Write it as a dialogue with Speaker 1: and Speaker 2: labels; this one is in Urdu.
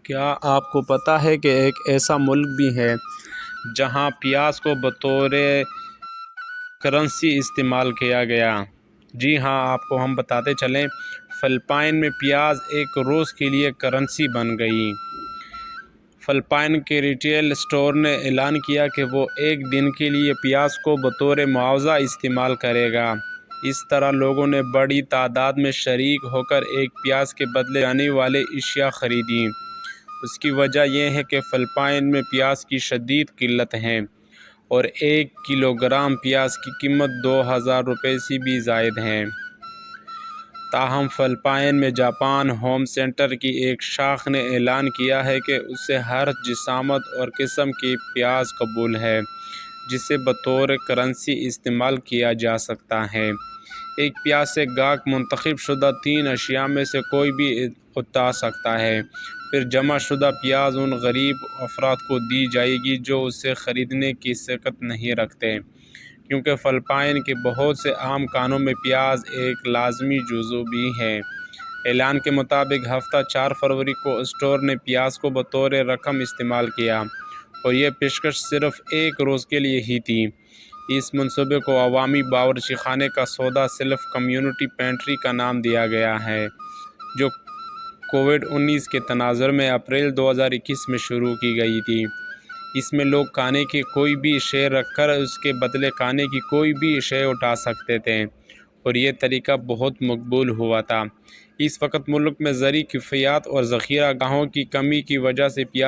Speaker 1: کیا آپ کو پتہ ہے کہ ایک ایسا ملک بھی ہے جہاں پیاز کو بطور کرنسی استعمال کیا گیا؟ جی ہاں، آپ کو ہم بتاتے چلیں، فلپائن میں پیاز ایک روز کے لیے کرنسی بن گئی۔ فلپائن کے ریٹیل اسٹور نے اعلان کیا کہ وہ ایک دن کے لیے پیاز کو بطور معاوضہ استعمال کرے گا۔ اس طرح لوگوں نے بڑی تعداد میں شریک ہو کر ایک پیاز کے بدلے جانے والی اشیاء خریدیں۔ اس کی وجہ یہ ہے کہ فلپائن میں پیاز کی شدید قلت ہے اور 1 کلو گرام پیاز کی قیمت 2000 روپے سے بھی زائد ہے۔ تاہم فلپائن میں جاپان ہوم سینٹر کی ایک شاخ نے اعلان کیا ہے کہ اسے ہر جسامت اور قسم کی پیاز قبول ہے جسے بطور کرنسی استعمال کیا جا سکتا ہے۔ ایک پیاز سے گاہک منتخب شدہ 3 اشیاء میں سے کوئی بھی اتار سکتا ہے، پھر جمع شدہ پیاز ان غریب افراد کو دی جائے گی جو اسے خریدنے کی صلاحیت نہیں رکھتے، کیونکہ فلپائن کے بہت سے عام کھانوں میں پیاز ایک لازمی جزو بھی ہے۔ اعلان کے مطابق ہفتہ 4 فروری کو اسٹور نے پیاز کو بطور رقم استعمال کیا اور یہ پیشکش صرف ایک روز کے لیے ہی تھی۔ اس منصوبے کو عوامی باورچی خانے کا سودا سیلف کمیونٹی پینٹری کا نام دیا گیا ہے، جو کووڈ-19 کے تناظر میں اپریل 2021 میں شروع کی گئی تھی۔ اس میں لوگ کھانے کی کوئی بھی شے رکھ کر اس کے بدلے کھانے کی کوئی بھی شے اٹھا سکتے تھے اور یہ طریقہ بہت مقبول ہوا تھا۔ اس وقت ملک میں زرعی کفایت اور ذخیرہ گاہوں کی کمی کی وجہ سے پیاز